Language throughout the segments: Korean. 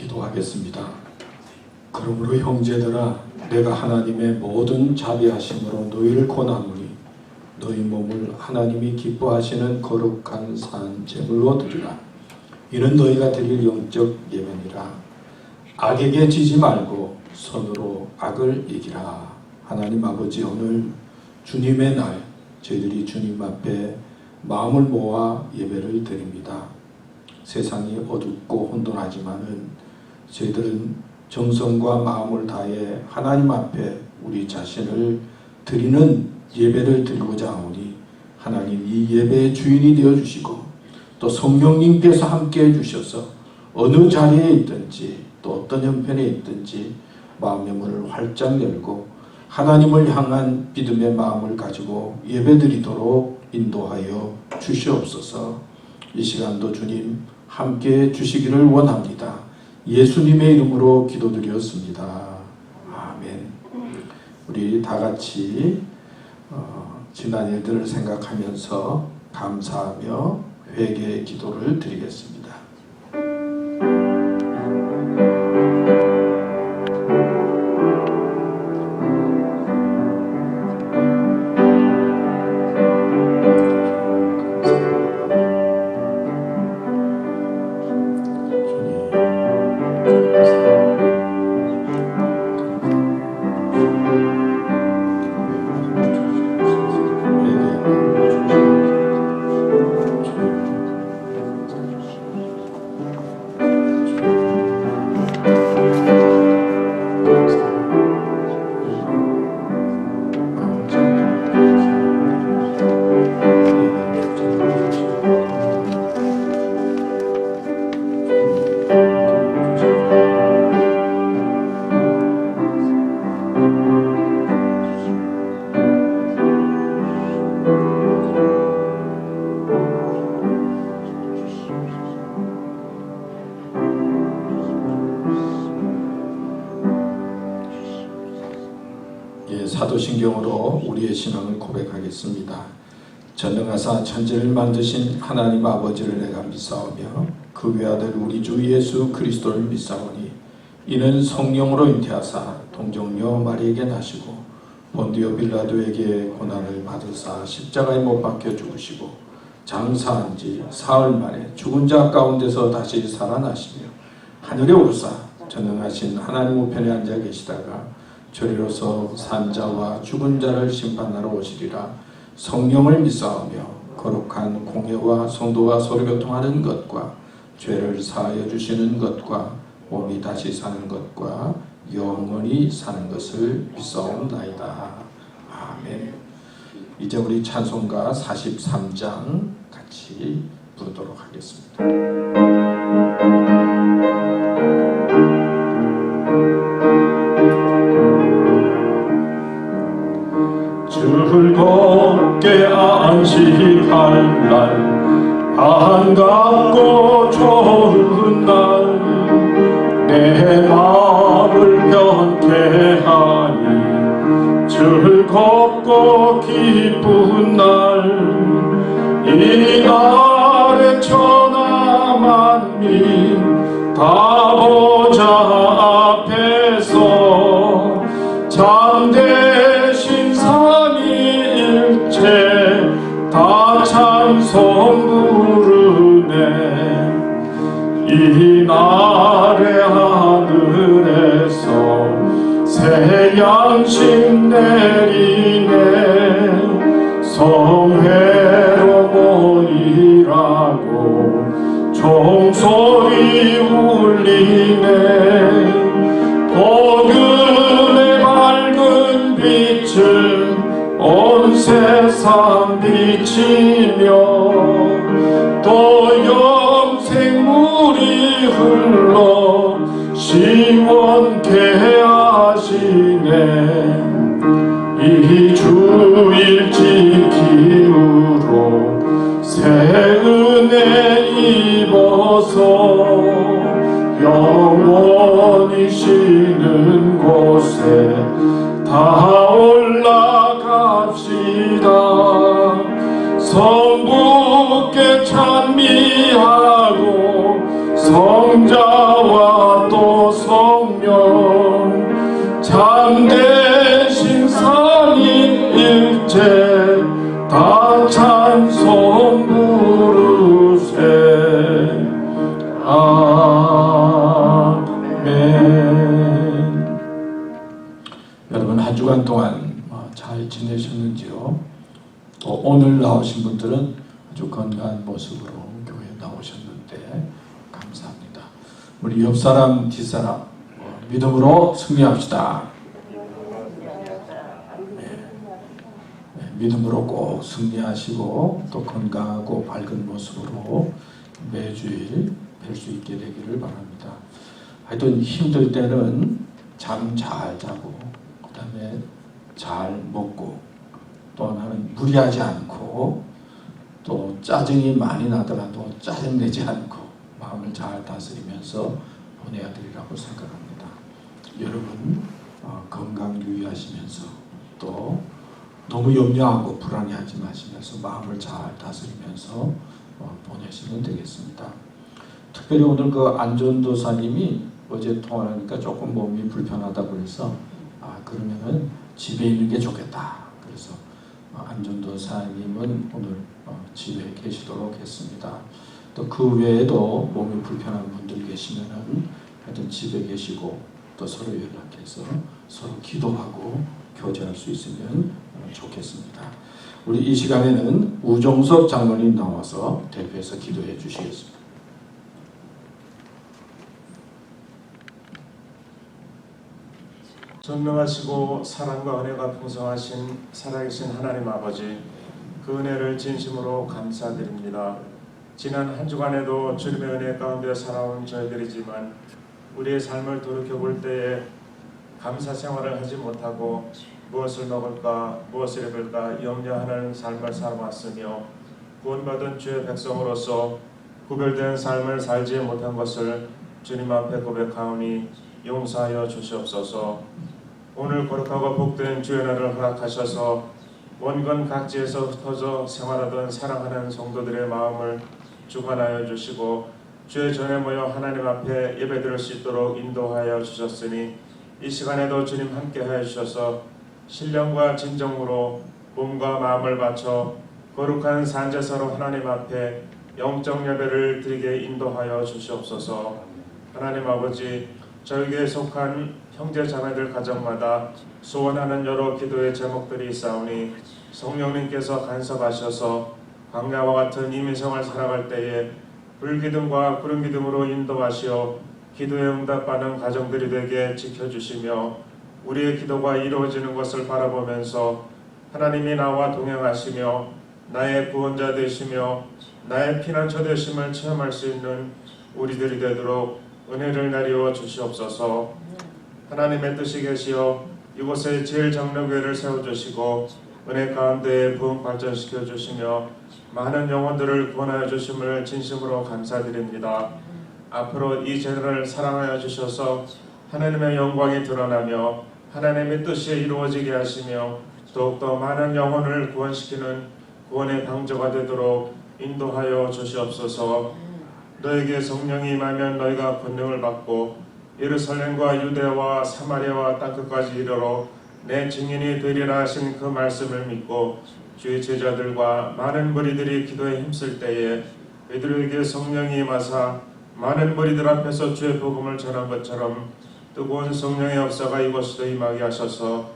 기도하겠습니다. 그러므로 형제들아, 내가 하나님의 모든 자비하심으로 너희를 권하노니 너희 몸을 하나님이 기뻐하시는 거룩한 산 제물로 드리라. 이는 너희가 드릴 영적 예배니라. 악에게 지지 말고 선으로 악을 이기라. 하나님 아버지, 오늘 주님의 날, 저희들이 주님 앞에 마음을 모아 예배를 드립니다. 세상이 어둡고 혼돈하지만은 저희들은 정성과 마음을 다해 하나님 앞에 우리 자신을 드리는 예배를 드리고자 하오니 하나님 이 예배의 주인이 되어주시고 또 성령님께서 함께 해주셔서 어느 자리에 있든지 또 어떤 형편에 있든지 마음의 문을 활짝 열고 하나님을 향한 믿음의 마음을 가지고 예배드리도록 인도하여 주시옵소서. 이 시간도 주님 함께 주시기를 원합니다. 예수님의 이름으로 기도드렸습니다. 아멘. 우리 다 같이 지난 일들을 생각하면서 감사하며 회개의 기도를 드리겠습니다. 사도신경으로 우리의 신앙을 고백하겠습니다. 전능하사 천지를 만드신 하나님 아버지를 내가 믿사오며 그 외아들 우리 주 예수 그리스도를 믿사오니 이는 성령으로 잉태하사 동정녀 마리에게 나시고 본디오 빌라도에게 고난을 받으사 십자가에 못 박혀 죽으시고 장사한 지 사흘 만에 죽은 자 가운데서 다시 살아나시며 하늘에 오르사 전능하신 하나님 우편에 앉아 계시다가 저리로서 산자와 죽은 자를 심판하러 오시리라. 성령을 믿사오며 거룩한 공회와 성도가 서로 교통하는 것과 죄를 사하여 주시는 것과 몸이 다시 사는 것과 영원히 사는 것을 믿사옵나이다. 아멘. 이제 우리 찬송가 43장 같이 부르도록 하겠습니다. 즐겁게 안식할 날, 반갑고 좋은 날, 내 마음을 변케 하니 즐겁고 기쁜 날, 이 날에 천하 만민 다 보좌 앞에서 참되신 다 찬송 부르네. 이 날의 하늘에서 새 양식 내리네. 성회로 모이라고 종소리 울리네. 복음의 밝은 빛을 온 세상 비치며 또 영생물이 흘러 시원케 하시네. 이 주일 지키므로 새 은혜 입어서 영원히 쉬는 곳에 다 올라갑시다. 성부께 찬미하고 성자와 또 성령 참되신 삼위일체 다 찬송 부르세. 아멘. 여러분 한 주간 동안 잘 지내셨는지요? 또 오늘 나오신 분들은 아주 건강한 모습으로 교회에 나오셨는데 감사합니다. 우리 옆사람 뒷사람 믿음으로 승리합시다. 믿음으로 꼭 승리하시고 또 건강하고 밝은 모습으로 매주일 뵐 수 있게 되기를 바랍니다. 하여튼 힘들 때는 잠 잘 자고 그 다음에 잘 먹고 또 나는 무리하지 않고 또 짜증이 많이 나더라도 짜증내지 않고 마음을 잘 다스리면서 보내야 되리라고 생각합니다. 여러분 건강 유의하시면서 또 너무 염려하고 불안해하지 마시면서 마음을 잘 다스리면서 보내시면 되겠습니다. 특별히 오늘 그 안전도사님이 어제 통화를 하니까 조금 몸이 불편하다고 해서 그러면은 집에 있는 게 좋겠다. 그래서 안전도사님은 오늘 집에 계시도록 했습니다. 또 그 외에도 몸이 불편한 분들 계시면은 하여튼 집에 계시고 또 서로 연락해서 서로 기도하고 교제할 수 있으면 좋겠습니다. 우리 이 시간에는 우종석 장로님 나와서 대표해서 기도해 주시겠습니다. 전능하시고 사랑과 은혜가 풍성하신 살아계신 하나님 아버지, 그 은혜를 진심으로 감사드립니다. 지난 한 주간에도 주님의 은혜 가운데 살아온 저희들이지만 우리의 삶을 돌이켜볼 때에 감사 생활을 하지 못하고 무엇을 먹을까 무엇을 입을까 염려하는 삶을 살아왔으며 구원받은 주의 백성으로서 구별된 삶을 살지 못한 것을 주님 앞에 고백하오니 용서하여 주시옵소서. 오늘 거룩하고 복된 주의 날을 허락하셔서 원건 각지에서 흩어져 생활하던 사랑하는 성도들의 마음을 주관하여 주시고 주의 전에 모여 하나님 앞에 예배드릴 수 있도록 인도하여 주셨으니 이 시간에도 주님 함께하여 주셔서 신령과 진정으로 몸과 마음을 바쳐 거룩한 산제사로 하나님 앞에 영적 예배를 드리게 인도하여 주시옵소서. 하나님 아버지, 저에게 속한 형제 자매들 가정마다 소원하는 여러 기도의 제목들이 있사오니 성령님께서 간섭하셔서 광야와 같은 이민생활 살아갈 때에 불기둥과 구름기둥으로 인도하시어 기도에 응답받는 가정들이 되게 지켜주시며 우리의 기도가 이루어지는 것을 바라보면서 하나님이 나와 동행하시며 나의 구원자 되시며 나의 피난처 되심을 체험할 수 있는 우리들이 되도록 은혜를 내리워 주시옵소서. 하나님의 뜻이 계시어 이곳에 제일 장로교회를 세워주시고 은혜 가운데 부흥 발전시켜 주시며 많은 영혼들을 구원하여 주심을 진심으로 감사드립니다. 앞으로 이 제도를 사랑하여 주셔서 하나님의 영광이 드러나며 하나님의 뜻이 이루어지게 하시며 더욱더 많은 영혼을 구원시키는 구원의 방주가 되도록 인도하여 주시옵소서. 너에게 성령이 임하면 너희가 권능을 받고 예루살렘과 유대와 사마리아와 땅끝까지 이르러 내 증인이 되리라 하신 그 말씀을 믿고 주의 제자들과 많은 무리들이 기도에 힘쓸 때에 그들에게 성령이 임하사 많은 무리들 앞에서 주의 복음을 전한 것처럼 뜨거운 성령의 역사가 이곳에도 임하게 하셔서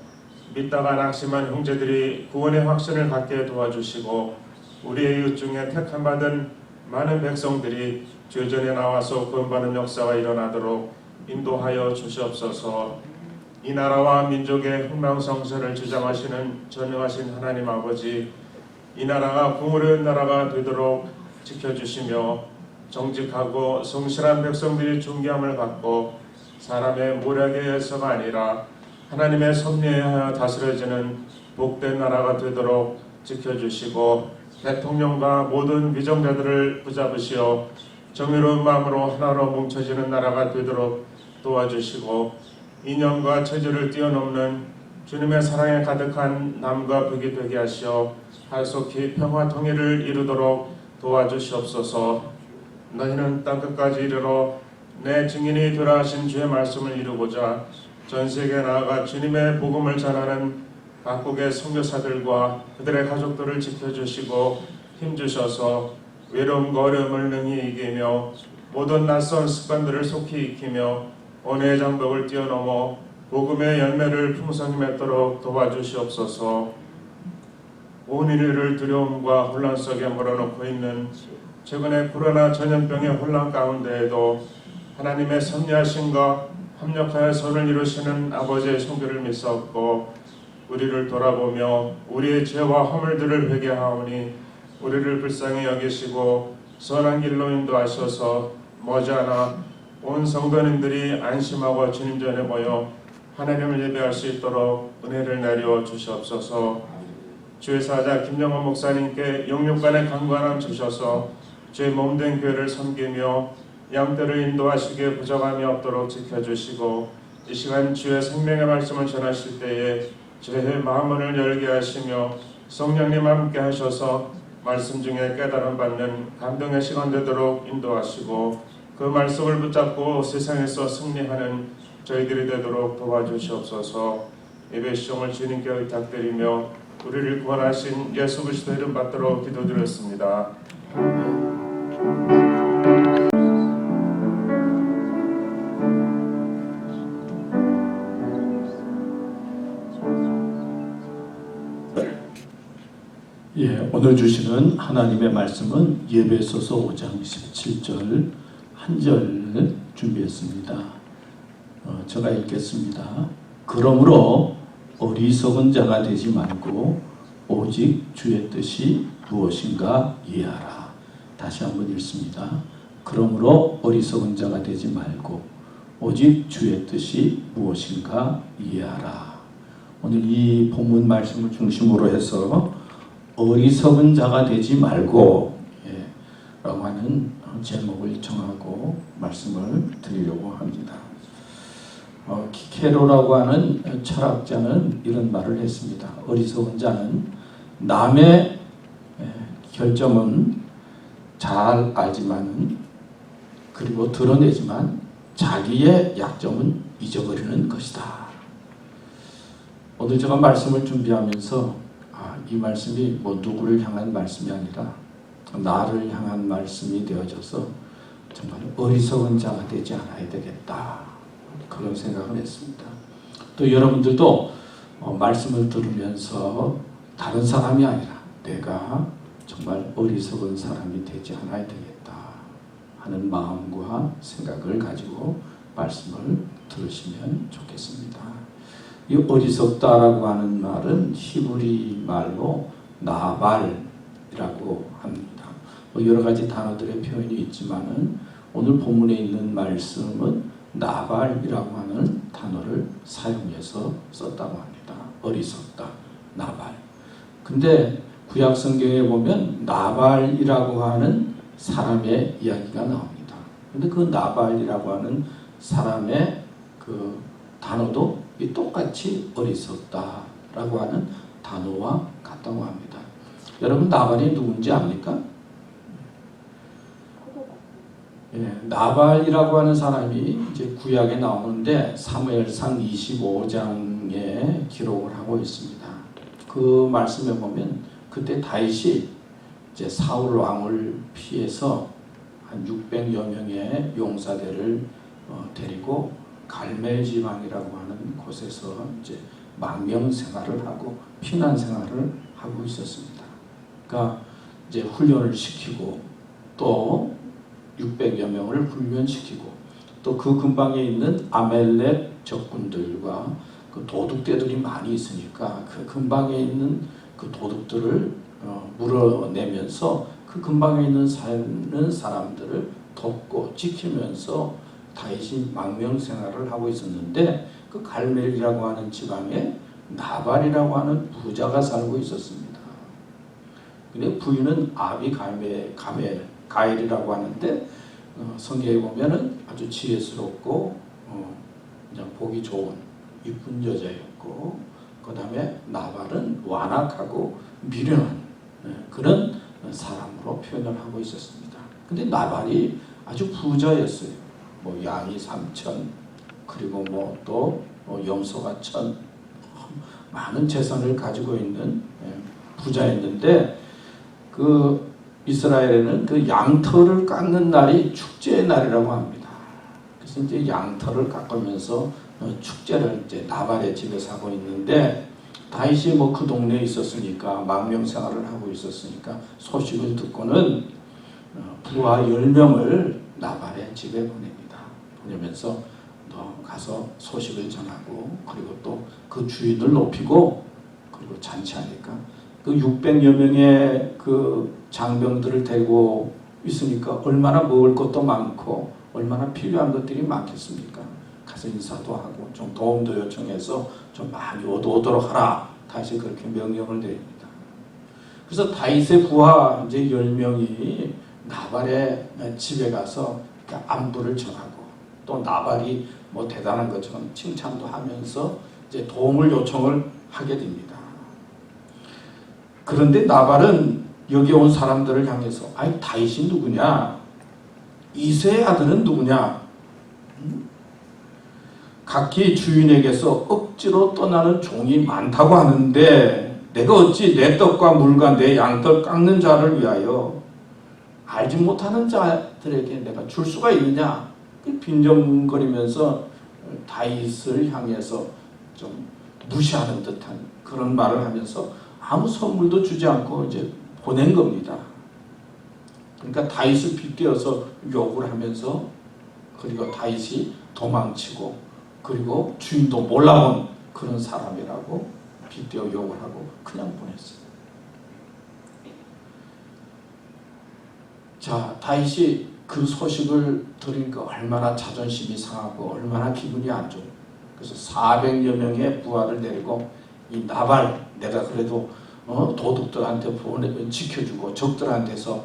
믿다가 낙심한 형제들이 구원의 확신을 갖게 도와주시고 우리의 이웃 중에 택함받은 많은 백성들이 주의 전에 나와서 구원받는 역사가 일어나도록 인도하여 주시옵소서. 이 나라와 민족의 흥망성쇠를 주장하시는 전능하신 하나님 아버지, 이 나라가 궁으로운 나라가 되도록 지켜주시며 정직하고 성실한 백성들이 존귀함을 받고 사람의 모략에 의해서가 아니라 하나님의 섭리에 하여 다스려지는 복된 나라가 되도록 지켜주시고 대통령과 모든 위정자들을 붙잡으시어 정의로운 마음으로 하나로 뭉쳐지는 나라가 되도록 도와주시고 이념과 체질을 뛰어넘는 주님의 사랑에 가득한 남과 북이 되게 하시어 하속히 평화 통일을 이루도록 도와주시옵소서. 너희는 땅끝까지 이르러 내 증인이 되라 하신 주의 말씀을 이루고자 전 세계에 나아가 주님의 복음을 전하는 각국의 선교사들과 그들의 가족들을 지켜주시고 힘주셔서 외로움과 어려움을 능히 이기며 모든 낯선 습관들을 속히 익히며 언어의 장벽을 뛰어넘어 복음의 열매를 풍성히 맺도록 도와주시옵소서. 온 인류를 두려움과 혼란 속에 몰아넣고 있는 최근의 코로나 전염병의 혼란 가운데에도 하나님의 섭리하심과 합력하여 선을 이루시는 아버지의 손길을 믿사옵고 우리를 돌아보며 우리의 죄와 허물들을 회개하오니 우리를 불쌍히 여기시고 선한 길로 인도하셔서 머지않아 온 성도님들이 안심하고 주님 전에 모여 하나님을 예배할 수 있도록 은혜를 내려 주시옵소서. 주의 사자 김영원 목사님께 영육간의 강건함 주셔서 주의 몸된 교회를 섬기며 양떼를 인도하시기에 부족함이 없도록 지켜주시고 이 시간 주의 생명의 말씀을 전하실 때에 주의 마음을 열게 하시며 성령님 함께 하셔서 말씀 중에 깨달음 받는 감동의 시간 되도록 인도하시고 그 말씀을 붙잡고 세상에서 승리하는 저희들이 되도록 도와주시옵소서. 예배 시종을 주님께 의탁드리며 우리를 구원하신 예수 그리스도 이름 받도록 기도드렸습니다. 오늘 주시는 하나님의 말씀은 예배소서 5장 17절 한 절을 준비했습니다. 제가 읽겠습니다. 그러므로 어리석은 자가 되지 말고 오직 주의 뜻이 무엇인가 이해하라. 다시 한번 읽습니다. 그러므로 어리석은 자가 되지 말고 오직 주의 뜻이 무엇인가 이해하라. 오늘 이 본문 말씀을 중심으로 해서 어리석은 자가 되지 말고 라고 하는 제목을 정하고 말씀을 드리려고 합니다. 키케로라고 하는 철학자는 이런 말을 했습니다. 어리석은 자는 남의 결점은 잘 알지만 그리고 드러내지만 자기의 약점은 잊어버리는 것이다. 오늘 제가 말씀을 준비하면서 이 말씀이 누구를 향한 말씀이 아니라 나를 향한 말씀이 되어져서 정말 어리석은 자가 되지 않아야 되겠다. 그런 생각을 했습니다. 또 여러분들도 말씀을 들으면서 다른 사람이 아니라 내가 정말 어리석은 사람이 되지 않아야 되겠다 하는 마음과 생각을 가지고 말씀을 들으시면 좋겠습니다. 이 어리석다라고 하는 말은 히브리 말로 나발이라고 합니다. 여러 가지 단어들의 표현이 있지만은 오늘 본문에 있는 말씀은 나발이라고 하는 단어를 사용해서 썼다고 합니다. 어리석다, 나발. 근데 구약 성경에 보면 나발이라고 하는 사람의 이야기가 나옵니다. 근데 그 나발이라고 하는 사람의 그 단어도 똑같이 어리석다라고 하는 단어와 같다고 합니다. 여러분 나발이 누군지 압니까? 나발이라고 하는 사람이 이제 구약에 나오는데 사무엘상 25장에 기록을 하고 있습니다. 그 말씀에 보면 그때 다윗이 이제 사울 왕을 피해서 한 600여 명의 용사들을 데리고 갈멜 지방이라고 하는 곳에서 이제 망명 생활을 하고 피난 생활을 하고 있었습니다. 그러니까 이제 훈련을 시키고 또 600여 명을 훈련시키고 또 그 근방에 있는 아멜렉 적군들과 그 도둑대들이 많이 있으니까 그 근방에 있는 그 도둑들을 물어내면서 그 근방에 있는 사는 사람들을 돕고 지키면서 다윗이 망명 생활을 하고 있었는데 그 갈멜이라고 하는 지방에 나발이라고 하는 부자가 살고 있었습니다. 근데 부인은 가엘이라고 하는데 성경에 보면은 아주 지혜스럽고 그냥 보기 좋은 이쁜 여자였고 그 다음에 나발은 완악하고 미련한 그런 사람으로 표현을 하고 있었습니다. 근데 나발이 아주 부자였어요. 뭐 양이 3천, 그리고 뭐 또 염소가 1,000, 많은 재산을 가지고 있는 부자였는데, 그 이스라엘에는 그 양털을 깎는 날이 축제의 날이라고 합니다. 그래서 이제 양털을 깎으면서 축제를 이제 나발의 집에서 하고 있는데, 다윗이 뭐 그 동네에 있었으니까, 망명 생활을 하고 있었으니까 소식을 듣고는 부하 10명을 나발의 집에 보냅니다. 보내면서 너 가서 소식을 전하고, 그리고 또 그 주인을 높이고, 그리고 잔치하니까 그 600여 명의 그 장병들을 데리고 있으니까 얼마나 먹을 것도 많고 얼마나 필요한 것들이 많겠습니까? 가서 인사도 하고 좀 도움도 요청해서 좀 많이 오도록 하라. 다시 그렇게 명령을 내립니다. 그래서 다윗의 부하 이제 10명이 나발의 집에 가서 안부를 전하고, 또 나발이 뭐 대단한 것처럼 칭찬도 하면서 이제 도움을 요청을 하게 됩니다. 그런데 나발은 여기 온 사람들을 향해서, 아니 다윗이 누구냐? 이새의 아들은 누구냐? 각기 주인에게서 억지로 떠나는 종이 많다고 하는데, 내가 어찌 내 떡과 물과 내 양털 깎는 자를 위하여 알지 못하는 자들에게 내가 줄 수가 있느냐? 빈정거리면서 다윗을 향해서 좀 무시하는 듯한 그런 말을 하면서 아무 선물도 주지 않고 이제 보낸 겁니다. 그러니까 다윗을 빗대어서 욕을 하면서, 그리고 다윗이 도망치고, 그리고 주인도 몰라본 그런 사람이라고 빗대어 욕을 하고 그냥 보냈어요. 자, 다윗이 그 소식을 들으니까 얼마나 자존심이 상하고 얼마나 기분이 안 좋고, 그래서 400여 명의 부하를 내리고, 이 나발, 내가 그래도 도둑들한테 지켜주고 적들한테서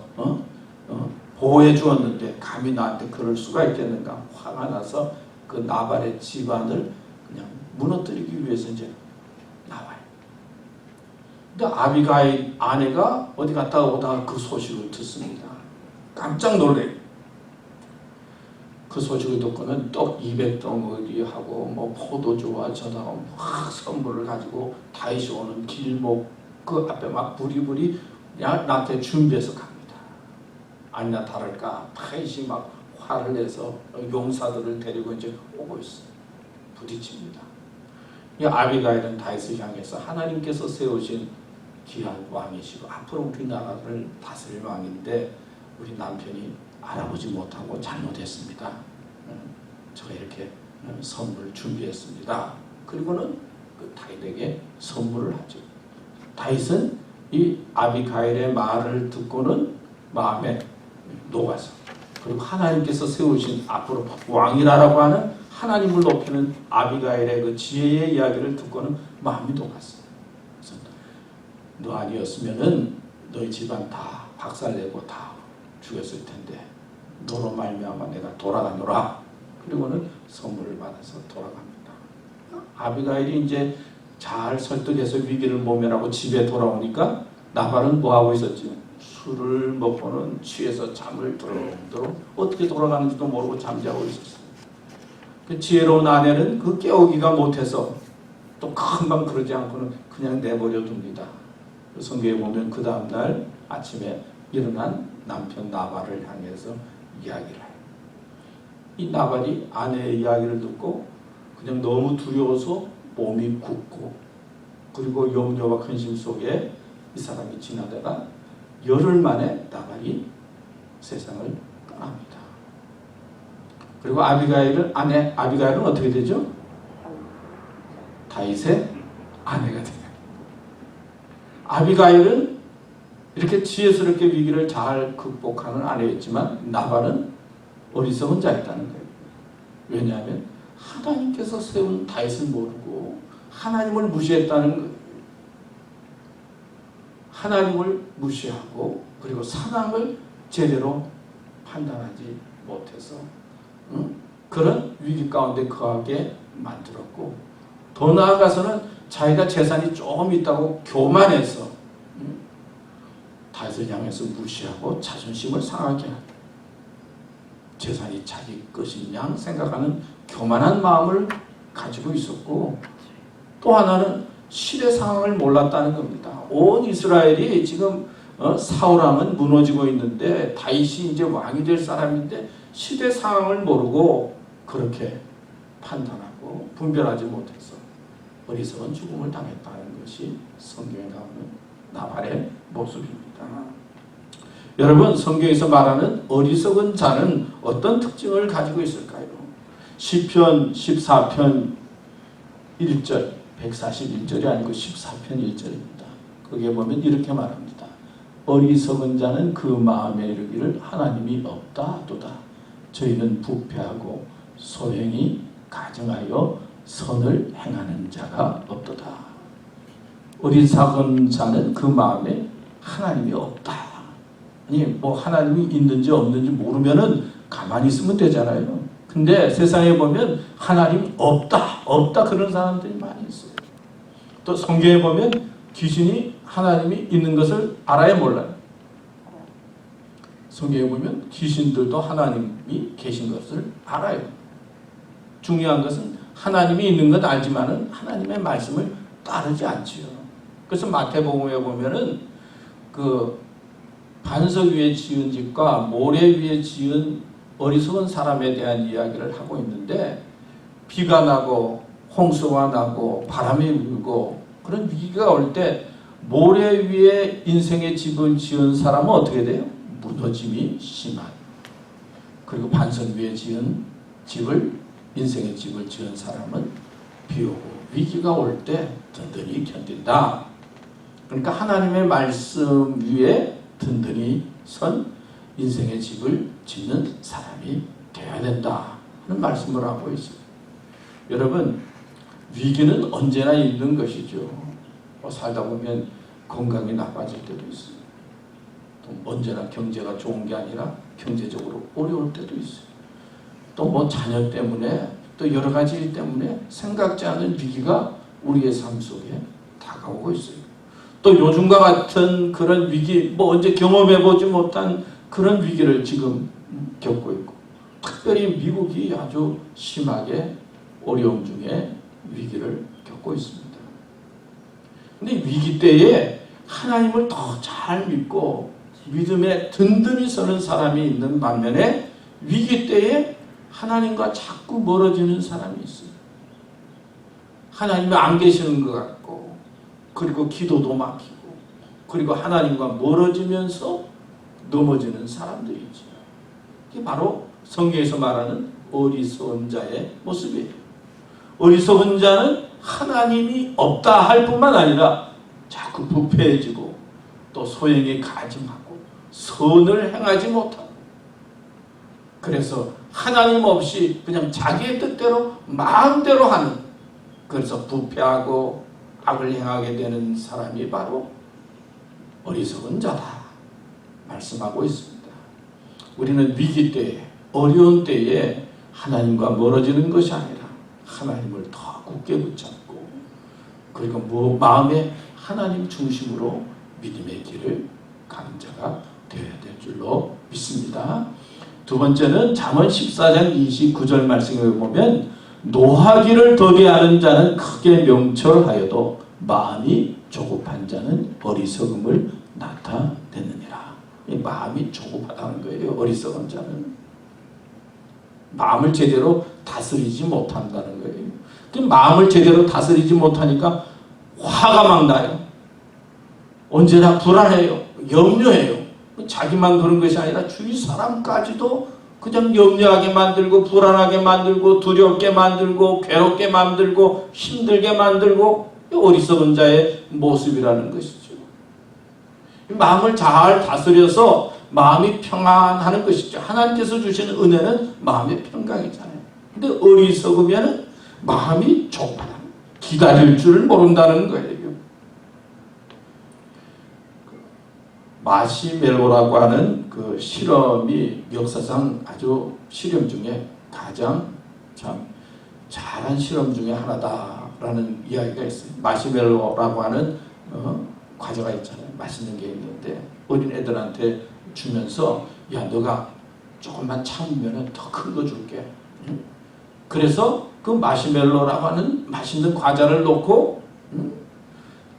보호해 주었는데 감히 나한테 그럴 수가 있겠는가? 화가 나서 그 나발의 집안을 그냥 무너뜨리기 위해서 이제 나와요. 근데 아비가일 아내가 어디 갔다 오다가 그 소식을 듣습니다. 깜짝 놀래요. 그 소식을 듣고는 떡 200덩어리 하고 뭐 포도주와 저다가 막 선물을 가지고 다윗이 오는 길목 그 앞에 막 부리부리 나한테 준비해서 갑니다. 아니나 다를까 다윗이 막 화를 내서 용사들을 데리고 이제 오고 있어요. 부딪힙니다. 이 아비가일은 다윗을 향해서 하나님께서 세우신 귀한 왕이시고 앞으로 우리나라를 다스릴 왕인데 우리 남편이 알아보지 못하고 잘못했습니다. 제가 이렇게 선물을 준비했습니다. 그리고는 그 다윗에게 선물을 하죠. 다윗은 이 아비가일의 말을 듣고는 마음에 녹아서, 그리고 하나님께서 세우신 앞으로 왕이라고 하는 하나님을 높이는 아비가일의 그 지혜의 이야기를 듣고는 마음이 녹았어요. 그래서 너 아니었으면은 너희 집안 다 박살내고 다 죽였을 텐데 너로 말미암아 내가 돌아가노라. 그리고는 선물을 받아서 돌아갑니다. 아비가일이 이제 잘 설득해서 위기를 모면하고 집에 돌아오니까 나발은 뭐 하고 있었지? 술을 먹고는 취해서 잠을 드렁드렁 어떻게 돌아가는지도 모르고 잠자고 있었어요. 그 지혜로운 아내는 그 깨우기가 못해서 또 금방 그러지 않고는 그냥 내버려 둡니다. 성경에 보면 그 다음날 아침에 일어난 남편 나발을 향해서 이야기를 해요. 이 나발이 아내의 이야기를 듣고 그냥 너무 두려워서 몸이 굳고, 그리고 염려와 근심 속에 이 사람이 지나다가 열흘 만에 나발이 세상을 떠납니다. 그리고 아비가일은 어떻게 되죠? 다윗의 아내가 돼요. 아비가일은 이렇게 지혜스럽게 위기를 잘 극복하는 아내였지만 나발은 어리석은 자였다는 거예요. 왜냐하면 하나님께서 세운 다윗을 모르고 하나님을 무시했다는 거예요. 하나님을 무시하고 그리고 상황을 제대로 판단하지 못해서 그런 위기 가운데 거하게 만들었고, 더 나아가서는 자기가 재산이 조금 있다고 교만해서 다윗을 향해서 무시하고 자존심을 상하게 하고, 자기 것인 양 생각하는 교만한 마음을 가지고 있었고, 또 하나는 시대 상황을 몰랐다는 겁니다. 온 이스라엘이 지금 사울왕은 무너지고 있는데 다윗이 이제 왕이 될 사람인데 시대 상황을 모르고 그렇게 판단하고 분별하지 못해서 어리석은 죽음을 당했다는 것이 성경에 나오는 나발의 모습입니다. 여러분, 성경에서 말하는 어리석은 자는 어떤 특징을 가지고 있을까요? 시편 14편 1절, 141절이 아니고 14편 1절입니다. 거기에 보면 이렇게 말합니다. 어리석은 자는 그 마음에 이르기를 하나님이 없다도다. 저희는 부패하고 소행이 가증하여 선을 행하는 자가 없도다. 어리석은 자는 그 마음에 하나님이 없다. 아니, 뭐 하나님이 있는지 없는지 모르면은 가만히 있으면 되잖아요. 근데 세상에 보면 하나님 없다 그런 사람들이 많이 있어요. 또 성경에 보면 귀신이 하나님이 있는 것을 알아야 몰라요. 성경에 보면 귀신들도 하나님이 계신 것을 알아요. 중요한 것은 하나님이 있는 건 알지만은 하나님의 말씀을 따르지 않지요. 그래서 마태복음에 보면은 그 반석 위에 지은 집과 모래 위에 지은 어리석은 사람에 대한 이야기를 하고 있는데, 비가 나고 홍수가 나고 바람이 불고 그런 위기가 올 때 모래 위에 인생의 집을 지은 사람은 어떻게 돼요? 무너짐이 심한. 그리고 반석 위에 지은 집을, 인생의 집을 지은 사람은 비 오고 위기가 올 때 든든히 견딘다. 그러니까 하나님의 말씀 위에 든든히 선 인생의 집을 짓는 사람이 되어야 된다 하는 말씀을 하고 있어요. 여러분, 위기는 언제나 있는 것이죠. 살다 보면 건강이 나빠질 때도 있어요. 또 언제나 경제가 좋은 게 아니라 경제적으로 어려울 때도 있어요. 또 뭐 자녀 때문에 또 여러 가지 일 때문에 생각지 않은 위기가 우리의 삶 속에 다가오고 있어요. 또 요즘과 같은 그런 위기, 뭐 언제 경험해보지 못한 그런 위기를 지금 겪고 있고, 특별히 미국이 아주 심하게 어려움 중에 위기를 겪고 있습니다. 근데 위기 때에 하나님을 더 잘 믿고 믿음에 든든히 서는 사람이 있는 반면에 위기 때에 하나님과 자꾸 멀어지는 사람이 있어요. 하나님이 안 계시는 것 같고, 그리고 기도도 막히고, 그리고 하나님과 멀어지면서 넘어지는 사람들이 있죠. 이게 바로 성경에서 말하는 어리석은 자의 모습이에요. 어리석은 자는 하나님이 없다 할 뿐만 아니라 자꾸 부패해지고 또 소행이 가증하고 선을 행하지 못하고, 그래서 하나님 없이 그냥 자기의 뜻대로 마음대로 하는, 그래서 부패하고 악을 행하게 되는 사람이 바로 어리석은 자다 말씀하고 있습니다. 우리는 위기 때에, 어려운 때에 하나님과 멀어지는 것이 아니라 하나님을 더 굳게 붙잡고, 그리고 마음에 하나님 중심으로 믿음의 길을 가는 자가 되어야 될 줄로 믿습니다. 두 번째는 잠언 14장 29절 말씀을 보면, 노하기를 더디하는 자는 크게 명철하여도 마음이 조급한 자는 어리석음을 나타내느니라. 이 마음이 조급하다는 거예요. 어리석은 자는 마음을 제대로 다스리지 못한다는 거예요. 그 마음을 제대로 다스리지 못하니까 화가 막 나요. 언제나 불안해요. 염려해요. 자기만 그런 것이 아니라 주위 사람까지도 그냥 염려하게 만들고, 불안하게 만들고, 두렵게 만들고, 괴롭게 만들고, 힘들게 만들고, 어리석은 자의 모습이라는 것이죠. 마음을 잘 다스려서 마음이 평안하는 것이죠. 하나님께서 주시는 은혜는 마음의 평강이잖아요. 근데 어리석으면 마음이 좁아, 기다릴 줄을 모른다는 거예요. 마시멜로라고 하는 그 실험이 역사상 아주 실험 중에 가장 참 잘한 실험 중에 하나다라는 이야기가 있어요. 마시멜로라고 하는 과자가 있잖아요. 맛있는 게 있는데 어린 애들한테 주면서, 야, 너가 조금만 참으면 더 큰 거 줄게. 그래서 그 마시멜로라고 하는 맛있는 과자를 놓고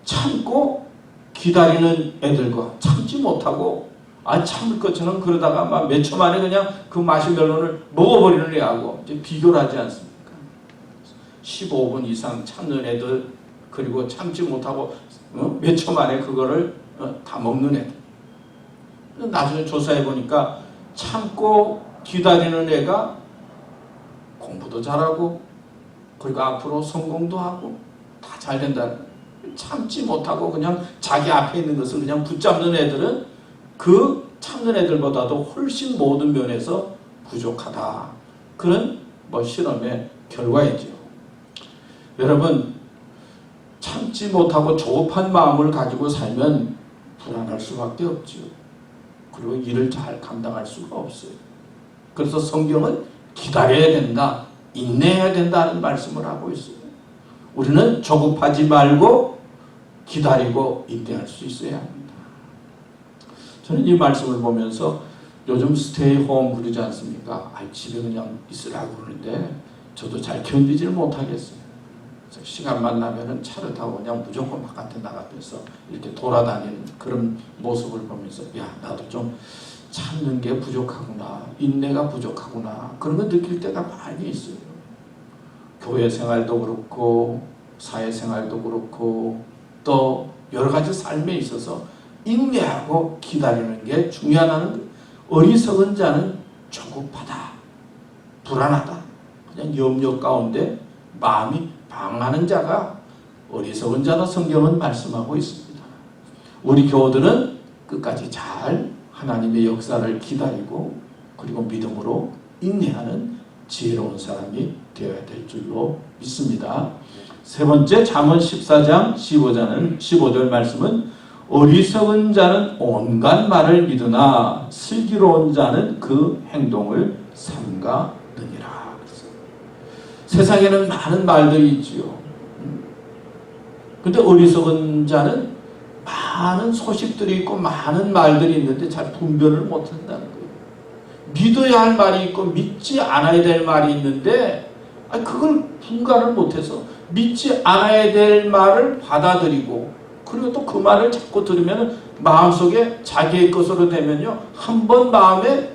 참고 기다리는 애들과 참지 못하고 참을 것처럼 그러다가 막 몇 초 만에 그냥 그 마시멜로를 먹어버리는 애하고 이제 비교를 하지 않습니까? 15분 이상 참는 애들, 그리고 참지 못하고 몇 초 만에 그거를 다 먹는 애들. 나중에 조사해 보니까 참고 기다리는 애가 공부도 잘하고 그리고 앞으로 성공도 하고 다 잘 된다는 거예요. 참지 못하고 그냥 자기 앞에 있는 것을 그냥 붙잡는 애들은 그 참는 애들보다도 훨씬 모든 면에서 부족하다. 그런 실험의 결과이죠. 여러분, 참지 못하고 조급한 마음을 가지고 살면 불안할 수밖에 없죠. 그리고 일을 잘 감당할 수가 없어요. 그래서 성경은 기다려야 된다, 인내해야 된다는 말씀을 하고 있어요. 우리는 조급하지 말고 기다리고 인내할 수 있어야 합니다. 저는 이 말씀을 보면서 요즘 스테이 홈 그러지 않습니까? 집에 그냥 있으라고 그러는데 저도 잘 견디질 못하겠어요. 시간만 나면은 차를 타고 그냥 무조건 바깥에 나가면서 이렇게 돌아다니는 그런 모습을 보면서 나도 좀 참는 게 부족하구나, 인내가 부족하구나, 그런 거 느낄 때가 많이 있어요. 교회 생활도 그렇고 사회생활도 그렇고 또 여러 가지 삶에 있어서 인내하고 기다리는 게 중요하다는 거예요. 어리석은 자는 조급하다, 불안하다, 그냥 염려 가운데 마음이 방하는 자가 어리석은 자다, 성경은 말씀하고 있습니다. 우리 교우들은 끝까지 잘 하나님의 역사를 기다리고 그리고 믿음으로 인내하는 지혜로운 사람이 되어야 될 줄로 믿습니다. 세 번째, 잠언 14장 15절 말씀은 어리석은 자는 온갖 말을 믿으나 슬기로운 자는 그 행동을 삼가느니라. 세상에는 많은 말들이 있지요. 근데 어리석은 자는 많은 소식들이 있고 많은 말들이 있는데 잘 분별을 못한다는 거예요. 믿어야 할 말이 있고 믿지 않아야 될 말이 있는데 그걸 분간을 못해서 믿지 않아야 될 말을 받아들이고 그리고 또 그 말을 자꾸 들으면 마음속에 자기의 것으로 되면요, 한 번 마음에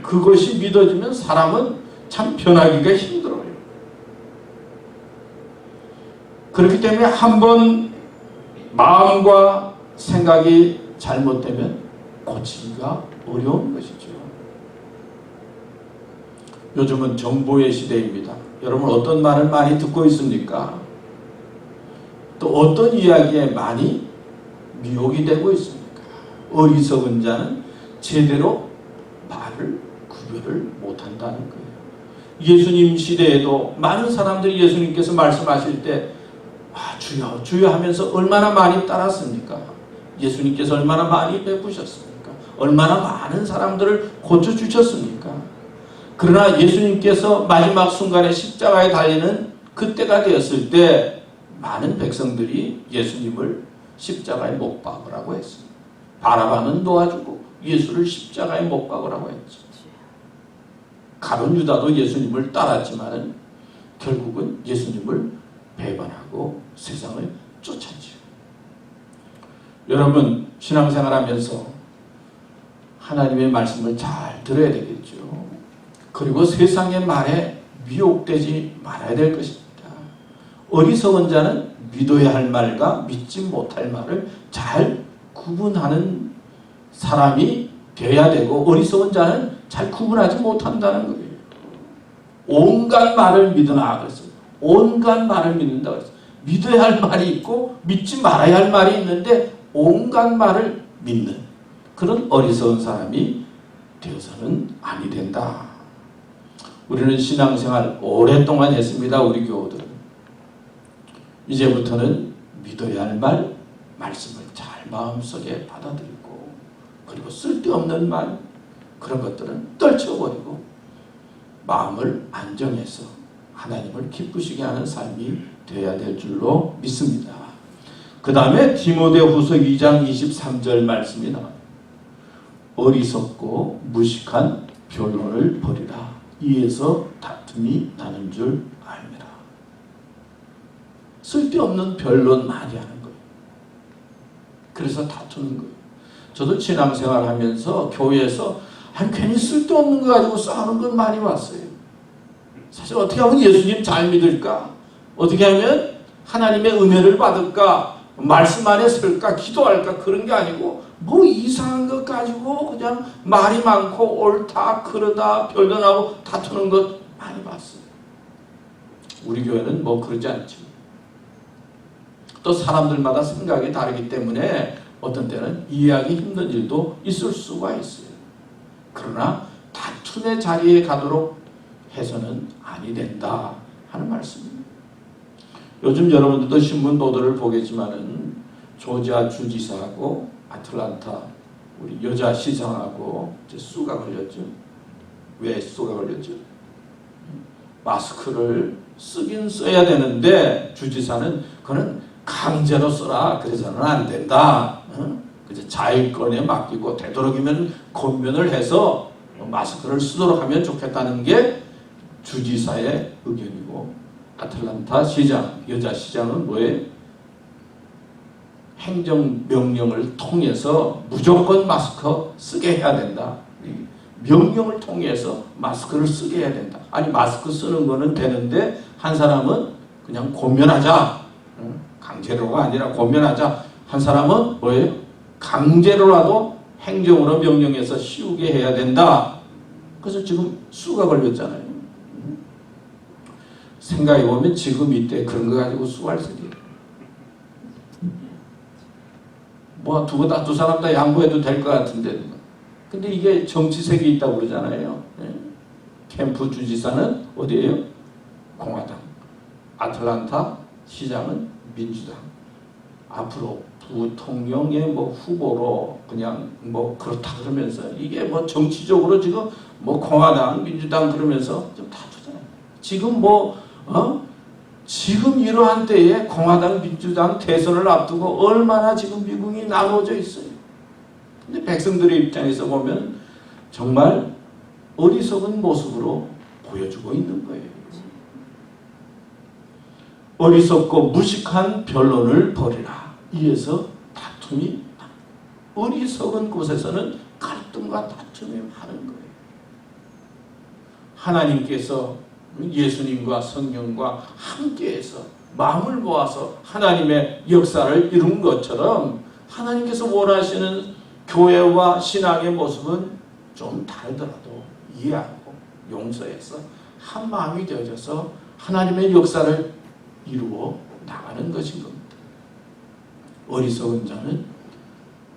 그것이 믿어지면 사람은 참 변하기가 힘들어요. 그렇기 때문에 한 번 마음과 생각이 잘못되면 고치기가 어려운 것이죠. 요즘은 정보의 시대입니다. 여러분 어떤 말을 많이 듣고 있습니까? 또 어떤 이야기에 많이 미혹이 되고 있습니까? 어리석은 자는 제대로 말을 구별을 못한다는 거예요. 예수님 시대에도 많은 사람들이 예수님께서 말씀하실 때 주여 주여 하면서 얼마나 많이 따랐습니까? 예수님께서 얼마나 많이 베푸셨습니까? 얼마나 많은 사람들을 고쳐주셨습니까? 그러나 예수님께서 마지막 순간에 십자가에 달리는 그때가 되었을 때 많은 백성들이 예수님을 십자가에 못 박으라고 했습니다. 바라바는 놓아주고 예수를 십자가에 못 박으라고 했죠. 가룟 유다도 예수님을 따랐지만 결국은 예수님을 배반하고 세상을 쫓았죠. 여러분 신앙생활하면서 하나님의 말씀을 잘 들어야 되겠죠. 그리고 세상의 말에 미혹되지 말아야 될 것입니다. 어리석은 자는 믿어야 할 말과 믿지 못할 말을 잘 구분하는 사람이 되어야 되고 어리석은 자는 잘 구분하지 못한다는 거예요. 온갖 말을 믿으나 그랬어요. 온갖 말을 믿는다 그랬어요. 믿어야 할 말이 있고 믿지 말아야 할 말이 있는데 온갖 말을 믿는 그런 어리석은 사람이 되어서는 아니 된다. 우리는 신앙생활 오랫동안 했습니다. 우리 교우들은. 이제부터는 믿어야 할 말, 말씀을 잘 마음속에 받아들이고 그리고 쓸데없는 말, 그런 것들은 떨쳐버리고 마음을 안정해서 하나님을 기쁘시게 하는 삶이 되어야 될 줄로 믿습니다. 그 다음에 디모데후서 2장 23절 말씀이 나와요. 어리석고 무식한 변론을 벌이라. 이에서 다툼이 나는 줄 알미라. 쓸데없는 변론 많이 하는 거예요. 그래서 다투는 거예요. 저도 신앙생활 하면서 교회에서 괜히 쓸데없는 거 가지고 싸우는 건 많이 봤어요. 사실 어떻게 하면 예수님 잘 믿을까? 어떻게 하면 하나님의 은혜를 받을까? 말씀 안에 설까? 기도할까? 그런 게 아니고 뭐 이상한 것 가지고 그냥 말이 많고 옳다 그러다 변론하고 다투는 것 많이 봤어요. 우리 교회는 뭐 그러지 않죠. 또 사람들마다 생각이 다르기 때문에 어떤 때는 이해하기 힘든 일도 있을 수가 있어요. 그러나 다툼의 자리에 가도록 해서는 아니 된다 하는 말씀입니다. 요즘 여러분들도 신문 보도를 보겠지만은 조지아 주지사하고 아틀란타 우리 여자 시장하고 이제 수가 걸렸죠. 왜 수가 걸렸죠? 마스크를 쓰긴 써야 되는데 주지사는 그거는 강제로 써라. 그래서는 안 된다. 그래서 자율권에 맡기고 되도록이면 권면을 해서 마스크를 쓰도록 하면 좋겠다는 게 주지사의 의견이고 아틀란타 시장, 여자 시장은 뭐예요? 행정명령을 통해서 무조건 마스크 쓰게 해야 된다. 명령을 통해서 마스크를 쓰게 해야 된다. 아니 마스크 쓰는 거는 되는데 한 사람은 그냥 권면하자. 강제로가 아니라 권면하자. 한 사람은 뭐예요? 강제로라도 행정으로 명령해서 씌우게 해야 된다. 그래서 지금 수가 걸렸잖아요. 생각해보면 지금 이때 그런 거 가지고 수할 세계. 뭐 두 사람 다 양보해도 될 것 같은데. 근데 이게 정치색이 있다고 그러잖아요. 캠프 주지사는 어디예요? 공화당. 아틀란타 시장은 민주당. 앞으로 부통령의 뭐 후보로 그냥 뭐 그렇다 그러면서 이게 뭐 정치적으로 지금 뭐 공화당, 민주당 그러면서 좀 다투잖아요. 지금 지금 이러한 때에 공화당, 민주당 대선을 앞두고 얼마나 지금 미국이 나눠져 있어요. 근데 백성들의 입장에서 보면 정말 어리석은 모습으로 보여주고 있는 거예요. 어리석고 무식한 변론을 벌이라. 이에서 다툼이 어리석은 곳에서는 갈등과 다툼이 많은 거예요. 하나님께서 예수님과 성령과 함께해서 마음을 모아서 하나님의 역사를 이룬 것처럼 하나님께서 원하시는 교회와 신앙의 모습은 좀 다르더라도 이해하고 용서해서 한 마음이 되어져서 하나님의 역사를 이루어 나가는 것인 겁니다. 어리석은 자는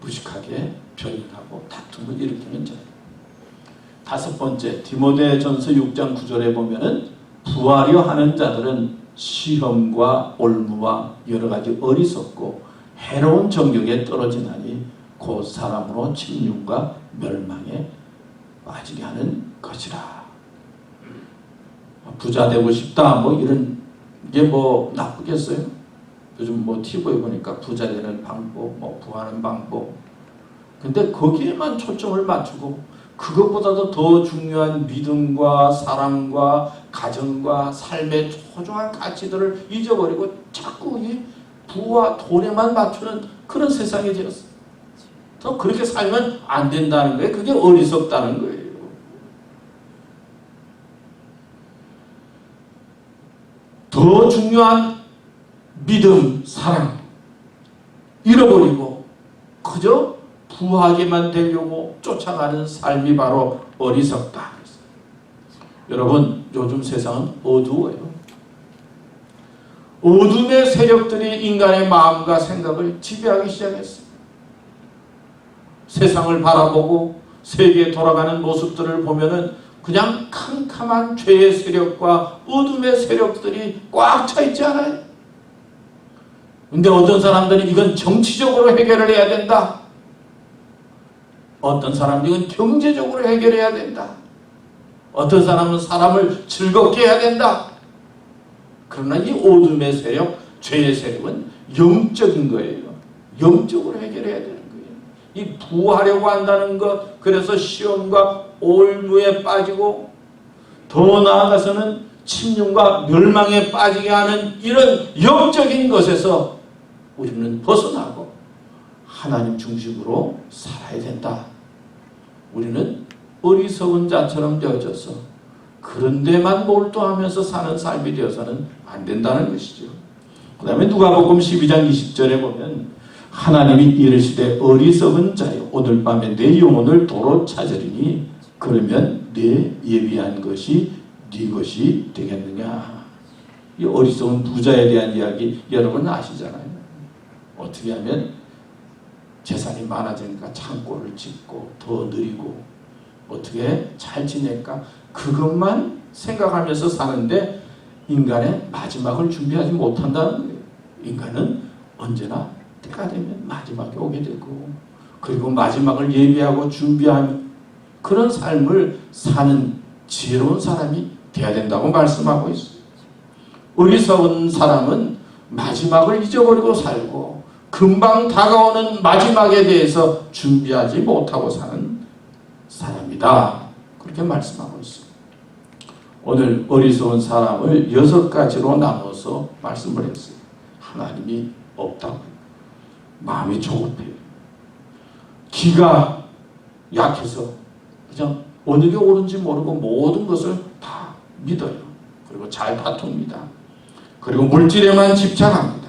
무식하게 변론하고 다툼을 일으키는 자. 다섯 번째, 디모데전서 6장 9절에 보면은 부하려 하는 자들은 시험과 올무와 여러 가지 어리석고 해로운 정욕에 떨어지나니 곧 사람으로 침륜과 멸망에 빠지게 하는 것이라. 부자 되고 싶다 뭐 이런 게 뭐 나쁘겠어요? 요즘 뭐 TV에 보니까 부자 되는 방법, 뭐 부하는 방법. 근데 거기에만 초점을 맞추고 그것보다도 더 중요한 믿음과 사랑과 가정과 삶의 소중한 가치들을 잊어버리고 자꾸 이 부와 돈에만 맞추는 그런 세상이 되었어요. 또 그렇게 살면 안 된다는 거예요. 그게 어리석다는 거예요. 더 중요한 믿음, 사랑 잃어버리고 그저 부하게만 되려고 쫓아가는 삶이 바로 어리석다. 여러분, 요즘 세상은 어두워요. 어둠의 세력들이 인간의 마음과 생각을 지배하기 시작했어요. 세상을 바라보고 세계에 돌아가는 모습들을 보면은 그냥 캄캄한 죄의 세력과 어둠의 세력들이 꽉 차 있지 않아요? 근데 어떤 사람들이 이건 정치적으로 해결을 해야 된다. 어떤 사람들은 경제적으로 해결해야 된다. 어떤 사람은 사람을 즐겁게 해야 된다. 그러나 이 어둠의 세력, 죄의 세력은 영적인 거예요. 영적으로 해결해야 되는 거예요. 이 부하려고 한다는 것, 그래서 시험과 올무에 빠지고 더 나아가서는 침륜과 멸망에 빠지게 하는 이런 영적인 것에서 우리는 벗어나고 하나님 중심으로 살아야 된다. 우리는 어리석은 자처럼 되어져서 그런 데만 몰두하면서 사는 삶이 되어서는 안 된다는 것이죠. 그 다음에 누가복음 12장 20절에 보면 하나님이 이르시되 어리석은 자여 오늘 밤에 내 영혼을 도로 찾으리니 그러면 내 예비한 것이 네 것이 되겠느냐. 이 어리석은 부자에 대한 이야기 여러분 아시잖아요. 어떻게 하면 재산이 많아지니까 창고를 짓고 더 느리고 어떻게 잘 지낼까 그것만 생각하면서 사는데 인간의 마지막을 준비하지 못한다는 거예요. 인간은 언제나 때가 되면 마지막에 오게 되고 그리고 마지막을 예비하고 준비한 그런 삶을 사는 지혜로운 사람이 돼야 된다고 말씀하고 있어요. 어리석은 사람은 마지막을 잊어버리고 살고 금방 다가오는 마지막에 대해서 준비하지 못하고 사는 사람이다. 그렇게 말씀하고 있어요. 오늘 어리석은 사람을 6가지로 나눠서 말씀을 했어요. 하나님이 없다고. 마음이 조급해요. 기가 약해서 그냥 어느 게 옳은지 모르고 모든 것을 다 믿어요. 그리고 잘 다툽니다. 그리고 물질에만 집착합니다.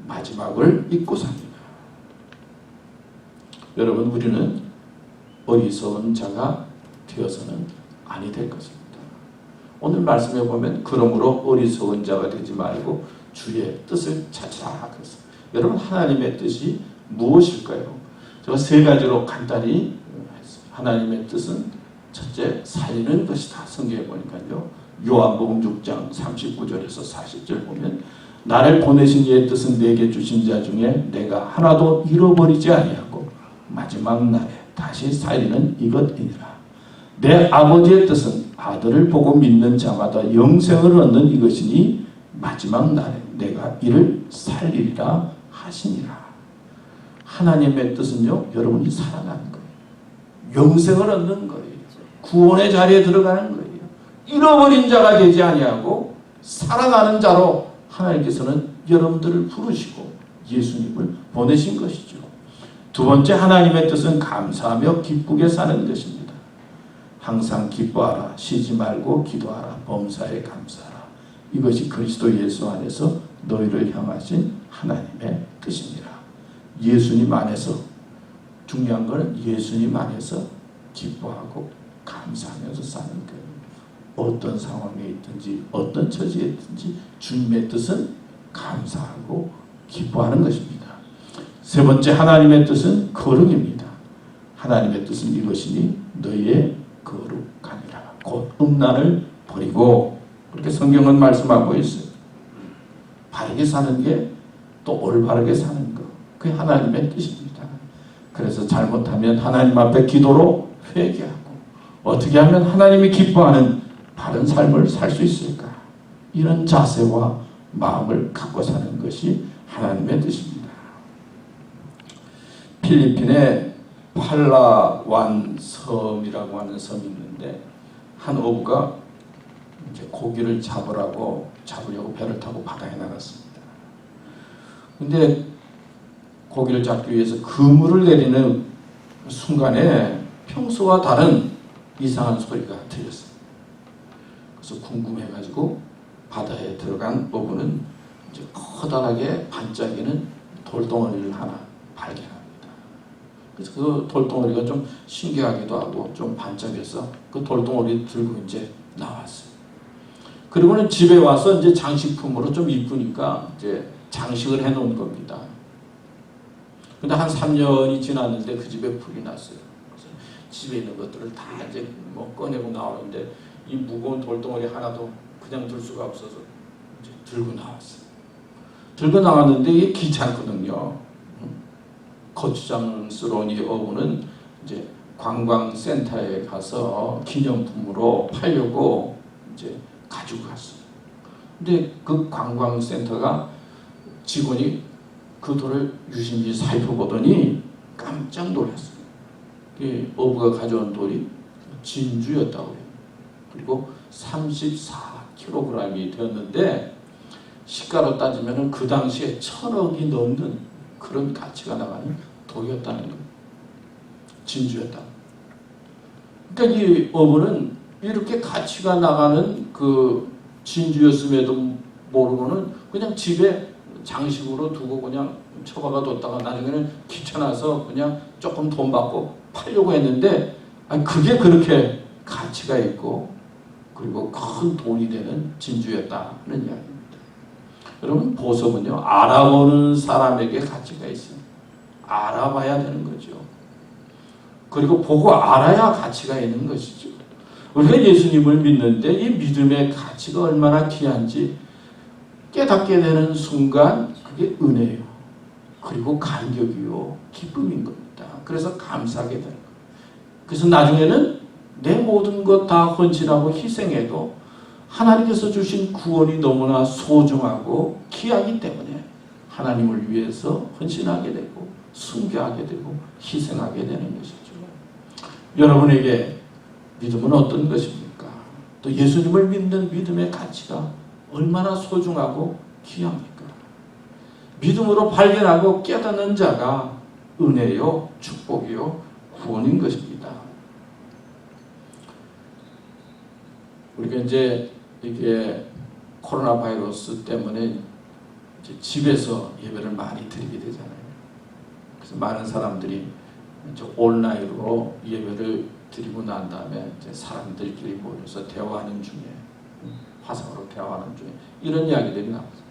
마지막을 잊고 삽니다. 여러분, 우리는 어리석은 자가 되어서는 아니 될 것입니다. 오늘 말씀에 보면 그러므로 어리석은 자가 되지 말고 주의 뜻을 찾으라. 그래서 여러분, 하나님의 뜻이 무엇일까요? 제가 3가지로 간단히 했어요. 하나님의 뜻은 첫째, 살리는 것이다. 성경에 보니까요. 요한복음 6장 39절에서 40절 보면 나를 보내신 이의 뜻은 내게 주신 자 중에 내가 하나도 잃어버리지 아니하고 마지막 날에 다시 살리는 이것이니라. 내 아버지의 뜻은 아들을 보고 믿는 자마다 영생을 얻는 이것이니 마지막 날에 내가 이를 살리리라 하시니라. 하나님의 뜻은요, 여러분이 살아가는 거예요. 영생을 얻는 거예요. 구원의 자리에 들어가는 거예요. 잃어버린 자가 되지 아니하고 살아가는 자로 하나님께서는 여러분들을 부르시고 예수님을 보내신 것이죠. 두 번째, 하나님의 뜻은 감사하며 기쁘게 사는 것입니다. 항상 기뻐하라, 쉬지 말고 기도하라, 범사에 감사하라. 이것이 그리스도 예수 안에서 너희를 향하신 하나님의 뜻입니다. 예수님 안에서, 중요한 것은 예수님 안에서 기뻐하고 감사하면서 사는 거예요. 어떤 상황에 있든지 어떤 처지에 있든지 주님의 뜻은 감사하고 기뻐하는 것입니다. 세 번째, 하나님의 뜻은 거룩입니다. 하나님의 뜻은 이것이니 너희의 거룩하니라. 곧 음란을 버리고, 그렇게 성경은 말씀하고 있어요. 바르게 사는 게 또 올바르게 사는 것, 그게 하나님의 뜻입니다. 그래서 잘못하면 하나님 앞에 기도로 회개하고 어떻게 하면 하나님이 기뻐하는 바른 삶을 살 수 있을까? 이런 자세와 마음을 갖고 사는 것이 하나님의 뜻입니다. 필리핀에 팔라완 섬이라고 하는 섬이 있는데 한 어부가 이제 고기를 잡으려고 배를 타고 바다에 나갔습니다. 근데 고기를 잡기 위해서 그물을 내리는 순간에 평소와 다른 이상한 소리가 들렸어요. 그래서 궁금해가지고 바다에 들어간 어부는 이제 커다랗게 반짝이는 돌덩어리를 하나 발견합니다. 그래서 그 돌덩어리가 좀 신기하기도 하고 좀 반짝여서 그 돌덩어리 들고 이제 나왔어요. 그리고는 집에 와서 이제 장식품으로 좀 이쁘니까 이제 장식을 해 놓은 겁니다. 근데 한 3년이 지났는데 그 집에 불이 났어요. 그래서 집에 있는 것들을 다 이제 뭐 꺼내고 나오는데 이 무거운 돌덩어리 하나도 그냥 들 수가 없어서 이제 들고 나왔어요. 들고 나왔는데 이게 귀찮거든요. 거추장스러운 이 어부는 이제 관광센터에 가서 기념품으로 팔려고 이제 가지고 갔어요. 근데 그 관광센터가 직원이 그 돌을 유심히 살펴보더니 깜짝 놀랐어요. 어부가 가져온 돌이 진주였다고 해요. 그리고 34kg이 되었는데 시가로 따지면 그 당시에 1,000억이 넘는 그런 가치가 나가는 돌이었다는 거예요. 진주였다. 그러니까 이 어부는 이렇게 가치가 나가는 그 진주였음에도 모르고는 그냥 집에 장식으로 두고 그냥 처박아 뒀다가 나중에는 귀찮아서 그냥 조금 돈 받고 팔려고 했는데 그게 그렇게 가치가 있고 그리고 큰 돈이 되는 진주였다는 이야기입니다. 여러분, 보석은요, 알아보는 사람에게 가치가 있어요. 알아봐야 되는 거죠. 그리고 보고 알아야 가치가 있는 것이죠. 우리가 예수님을 믿는데 이 믿음의 가치가 얼마나 귀한지 깨닫게 되는 순간 그게 은혜요. 그리고 감격이요. 기쁨인 겁니다. 그래서 감사하게 되는 거예요. 그래서 나중에는 내 모든 것 다 헌신하고 희생해도 하나님께서 주신 구원이 너무나 소중하고 귀하기 때문에 하나님을 위해서 헌신하게 되고 순교하게 되고 희생하게 되는 것이죠. 여러분에게 믿음은 어떤 것입니까? 또 예수님을 믿는 믿음의 가치가 얼마나 소중하고 귀합니까? 믿음으로 발견하고 깨닫는 자가 은혜요, 축복이요, 구원인 것입니다. 우리가 이제 이게 코로나 바이러스 때문에 이제 집에서 예배를 많이 드리게 되잖아요. 그래서 많은 사람들이 이제 온라인으로 예배를 드리고 난 다음에 이제 사람들끼리 모여서 대화하는 중에, 화상으로 대화하는 중에 이런 이야기들이 나왔어요.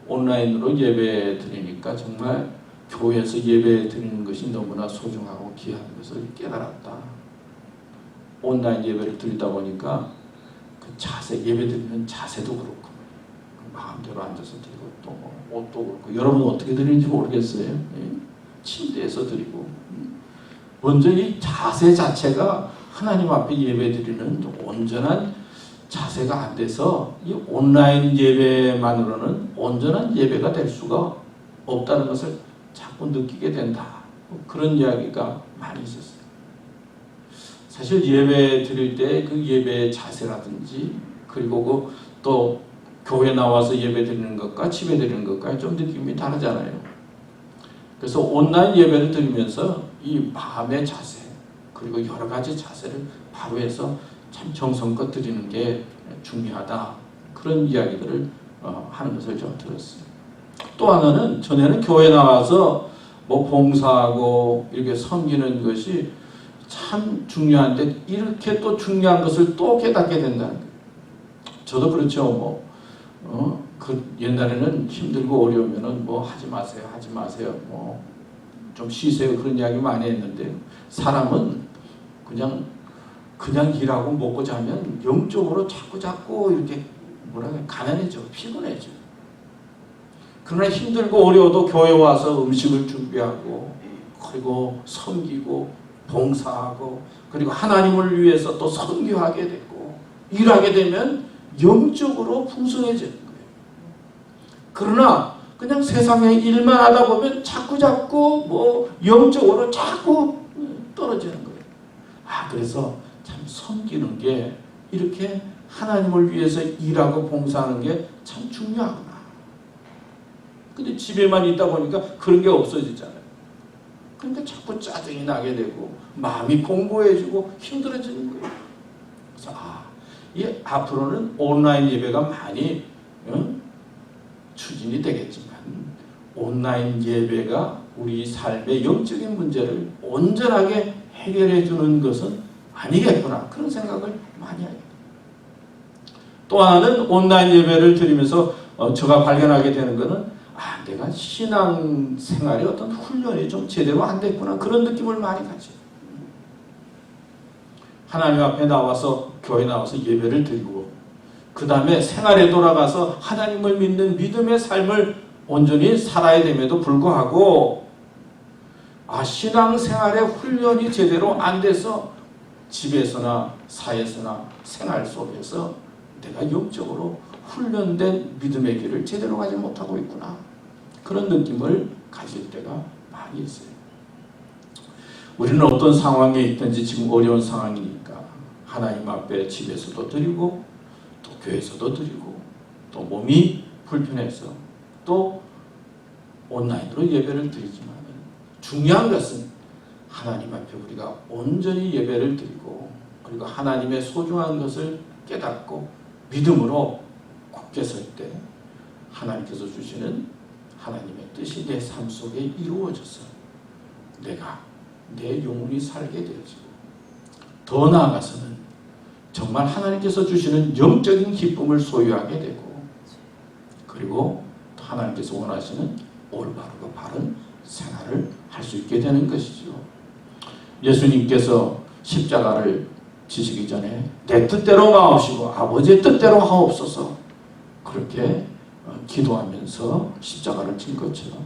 온라인으로 예배 드리니까 정말 교회에서 예배 드리는 것이 너무나 소중하고 귀한 것을 깨달았다. 온라인 예배를 드리다 보니까 그 자세, 예배 드리는 자세도 그렇고 마음대로 앉아서 드리고 또 옷도 그렇고, 여러분 어떻게 드리는지 모르겠어요. 침대에서 드리고, 먼저 이 자세 자체가 하나님 앞에 예배 드리는 온전한 자세가 안 돼서 이 온라인 예배만으로는 온전한 예배가 될 수가 없다는 것을 자꾸 느끼게 된다. 그런 이야기가 많이 있었어요. 사실 예배 드릴 때 그 예배의 자세라든지 그리고 또 교회 나와서 예배 드리는 것과 집에 드리는 것과 좀 느낌이 다르잖아요. 그래서 온라인 예배를 드리면서 이 마음의 자세 그리고 여러 가지 자세를 바로 해서 참 정성껏 드리는 게 중요하다. 그런 이야기들을 하는 것을 좀 들었어요. 또 하나는 전에는 교회 나와서 뭐 봉사하고 이렇게 섬기는 것이 참 중요한데 이렇게 또 중요한 것을 또 깨닫게 된다는 거예요. 저도 그렇죠. 그 옛날에는 힘들고 어려우면은 뭐 하지 마세요, 뭐 좀 쉬세요, 그런 이야기 많이 했는데 사람은 그냥 일하고 먹고 자면 영적으로 자꾸 이렇게 가난해져, 피곤해져. 그러나 힘들고 어려워도 교회 와서 음식을 준비하고 그리고 섬기고 봉사하고 그리고 하나님을 위해서 또 선교하게 되고 일하게 되면 영적으로 풍성해지는 거예요. 그러나 그냥 세상에 일만 하다 보면 자꾸 뭐 영적으로 자꾸 떨어지는 거예요. 그래서 참 섬기는 게 이렇게 하나님을 위해서 일하고 봉사하는 게 참 중요하구나. 근데 집에만 있다 보니까 그런 게 없어지잖아요. 그러니까 자꾸 짜증이 나게 되고 마음이 공고해지고 힘들어지는 거예요. 그래서 앞으로는 온라인 예배가 많이 추진이 되겠지만 온라인 예배가 우리 삶의 영적인 문제를 온전하게 해결해 주는 것은 아니겠구나. 그런 생각을 많이 합니다. 또 하나는 온라인 예배를 드리면서 제가 발견하게 되는 것은 내가 신앙 생활의 어떤 훈련이 좀 제대로 안 됐구나. 그런 느낌을 많이 가져요. 하나님 앞에 나와서 교회 나와서 예배를 드리고 그 다음에 생활에 돌아가서 하나님을 믿는 믿음의 삶을 온전히 살아야 됨에도 불구하고 신앙생활의 훈련이 제대로 안 돼서 집에서나 사회에서나 생활 속에서 내가 영적으로 훈련된 믿음의 길을 제대로 가지 못하고 있구나. 그런 느낌을 가질 때가 많이 있어요. 우리는 어떤 상황에 있든지 지금 어려운 상황이니까 하나님 앞에 집에서도 드리고 또 교회에서도 드리고 또 몸이 불편해서 또 온라인으로 예배를 드리지만 중요한 것은 하나님 앞에 우리가 온전히 예배를 드리고 그리고 하나님의 소중한 것을 깨닫고 믿음으로 굳게 설 때 하나님께서 주시는 하나님의 뜻이 내 삶 속에 이루어져서 내 영혼이 살게 되어지고 더 나아가서는 정말 하나님께서 주시는 영적인 기쁨을 소유하게 되고 그리고 또 하나님께서 원하시는 올바르고 바른 생활을 할 수 있게 되는 것이죠. 예수님께서 십자가를 지시기 전에 내 뜻대로 마옵시고 아버지의 뜻대로 하옵소서 그렇게 기도하면서 십자가를 진 것처럼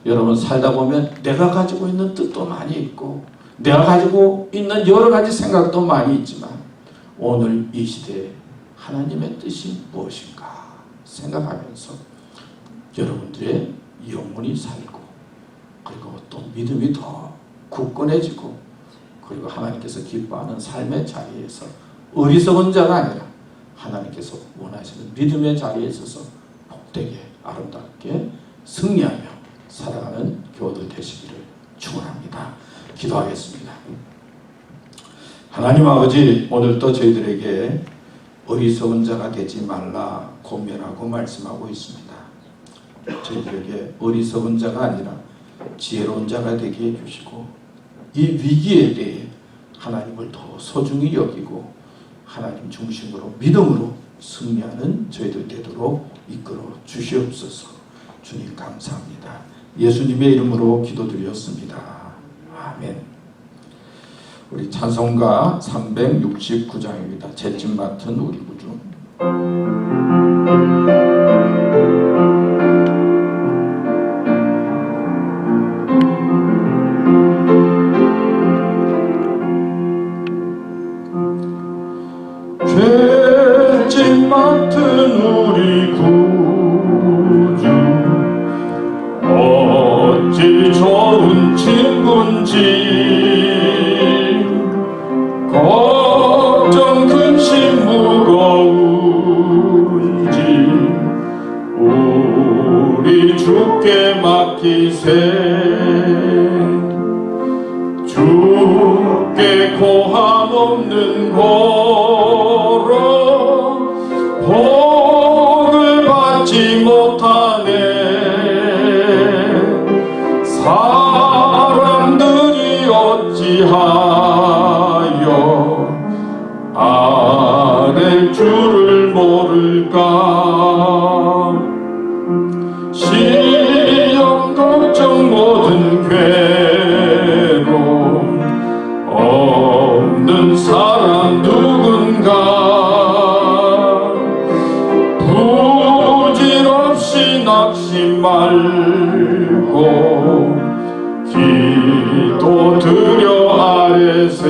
여러분 살다 보면 내가 가지고 있는 뜻도 많이 있고 내가 가지고 있는 여러 가지 생각도 많이 있지만 오늘 이 시대에 하나님의 뜻이 무엇인가 생각하면서 여러분들의 영혼이 살고 그리고 또 믿음이 더 굳건해지고 그리고 하나님께서 기뻐하는 삶의 자리에서 어리석은 자가 아니라 하나님께서 원하시는 믿음의 자리에 있어서 복되게 아름답게 승리하며 살아가는 교우들 되시기를 축원합니다. 기도하겠습니다. 하나님 아버지 오늘도 저희들에게 어리석은 자가 되지 말라 권면하고 말씀하고 있습니다. 저희들에게 어리석은 자가 아니라 지혜로운 자가 되게 해주시고 이 위기에 대해 하나님을 더 소중히 여기고 하나님 중심으로 믿음으로 승리하는 저희들 되도록 이끌어 주시옵소서. 주님 감사합니다. 예수님의 이름으로 기도드렸습니다. 아멘. 우리 찬송가 369장입니다. 잿집 맡은 우리 구주. 잿집 맡은 우리 구주 어찌 좋은 친군지 걱정 근심 무거운지 우리 주께 맡기세 주께 고함 없는 고로 복을 받지 못하네 사람들이 어찌하여 아랠 줄을 모를까 시험 걱정 모든 괴로움 없는 사람 누군가 부질없이 낙심 말고 기도 드려 아뢰세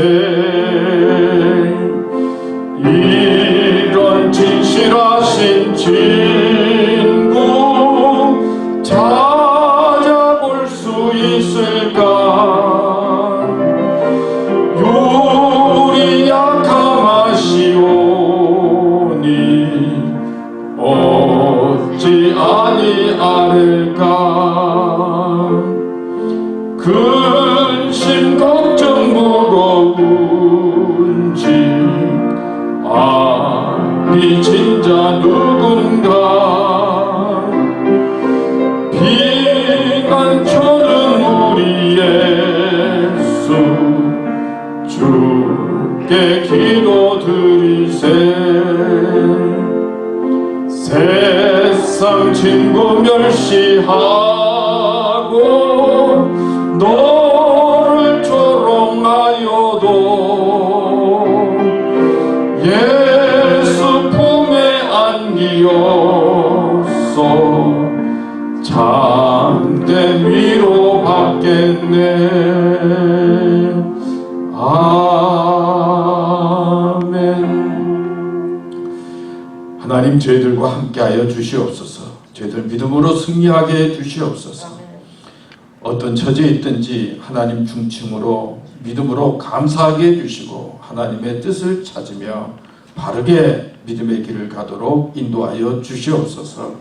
이런 진실하신 친구 찾아볼 수 있을까 우리 약함하시오니 어찌 아니하릴까 근심 걱정 무거운지 아니 진짜 누군가 피난처는 우리 예수 주께 기도드리세 세상 친구 멸시하고 너를 조롱하여도 예수 품에 안기어서 참된 위로 받겠네 아멘. 하나님 저희들과 함께하여 주시옵소서. 저희들 믿음으로 승리하게 해 주시옵소서. 어떤 처지에 있든지 하나님 중심으로 믿음으로 감사하게 해주시고 하나님의 뜻을 찾으며 바르게 믿음의 길을 가도록 인도하여 주시옵소서.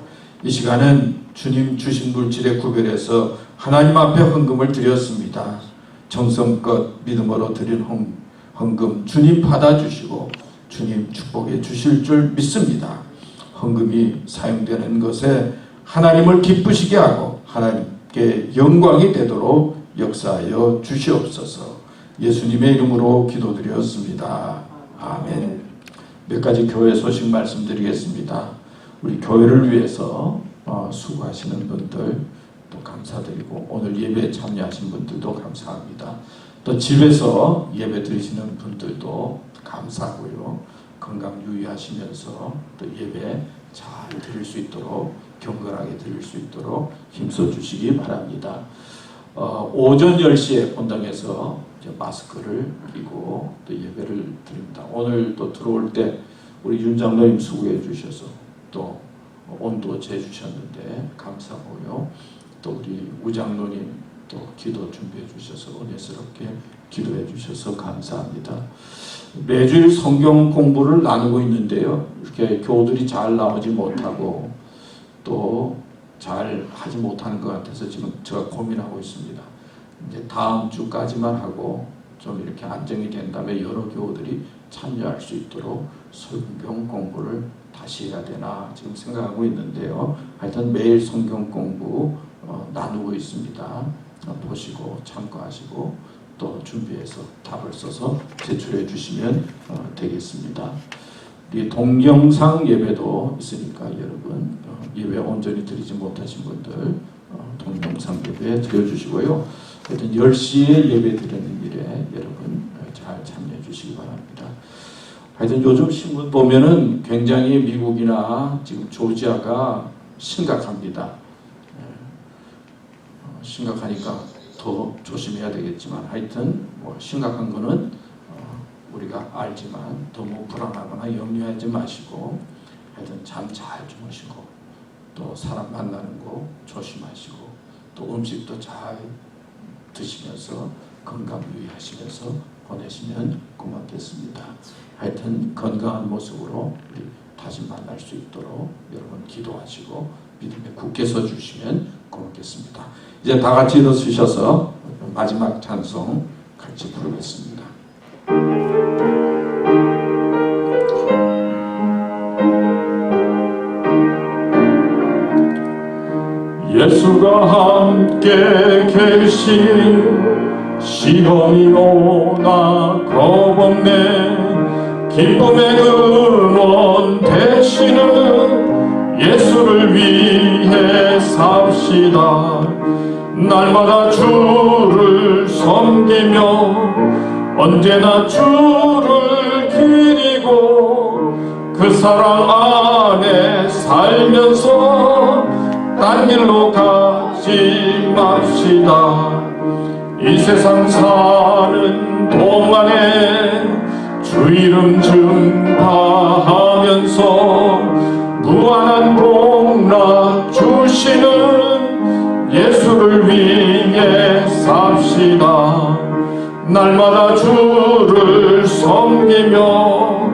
이 시간은 주님 주신 물질에 구별해서 하나님 앞에 헌금을 드렸습니다. 정성껏 믿음으로 드린 헌금 주님 받아주시고 주님 축복해 주실 줄 믿습니다. 헌금이 사용되는 것에 하나님을 기쁘시게 하고 하나님께 영광이 되도록 역사하여 주시옵소서. 예수님의 이름으로 기도드렸습니다. 아멘. 몇 가지 교회 소식 말씀드리겠습니다. 우리 교회를 위해서 수고하시는 분들 또 감사드리고 오늘 예배에 참여하신 분들도 감사합니다. 또 집에서 예배 드리시는 분들도 감사하고요. 건강 유의하시면서 또 예배 잘 드릴 수 있도록 경건하게 드릴 수 있도록 힘써 주시기 바랍니다. 오전 10시에 본당에서 마스크를 끼고 또 예배를 드립니다. 오늘 또 들어올 때 우리 윤 장로님 수고해 주셔서 또 온도 재주셨는데 감사하고요. 또 우리 우 장로님 또 기도 준비해 주셔서 은혜스럽게 기도해 주셔서 감사합니다. 매주일 성경 공부를 나누고 있는데요. 이렇게 교우들이 잘 나오지 못하고 또 잘 하지 못하는 것 같아서 지금 제가 고민하고 있습니다. 이제 다음 주까지만 하고 좀 이렇게 안정이 된 다음에 여러 교우들이 참여할 수 있도록 성경 공부를 다시 해야 되나 지금 생각하고 있는데요. 하여튼 매일 성경 공부 나누고 있습니다. 보시고 참고하시고 또 준비해서 답을 써서 제출해 주시면 되겠습니다. 우리 동영상 예배도 있으니까 여러분 예배 온전히 드리지 못하신 분들 동영상 예배 드려주시고요. 하여튼 10시에 예배 드리는 일에 여러분 잘 참여해 주시기 바랍니다. 하여튼 요즘 신문 보면은 굉장히 미국이나 지금 조지아가 심각합니다. 심각하니까 더 조심해야 되겠지만 하여튼 뭐 심각한 거는 우리가 알지만 너무 불안하거나 염려하지 마시고 하여튼 잠 잘 주무시고 또 사람 만나는 거 조심하시고 또 음식도 잘 드시면서 건강 유의하시면서 보내시면 고맙겠습니다. 하여튼 건강한 모습으로 우리 다시 만날 수 있도록 여러분 기도하시고 믿음에 굳게 서 주시면 고맙겠습니다. 이제 다 같이 일어서셔서 마지막 찬송 같이 부르겠습니다. 예수가 함께 계신 시험이 오나 겁없네 기쁨의 근원 되시는 예수를 위해 삽시다. 날마다 주를 섬기며 언제나 주를 기리고 그 사랑 안에 살면서 딴 길로 가지 맙시다. 이 세상 사는 동안에 주 이름 증파하면서 무한한 복락 주시는 예수를 위해 삽시다. 날마다 주를 섬기며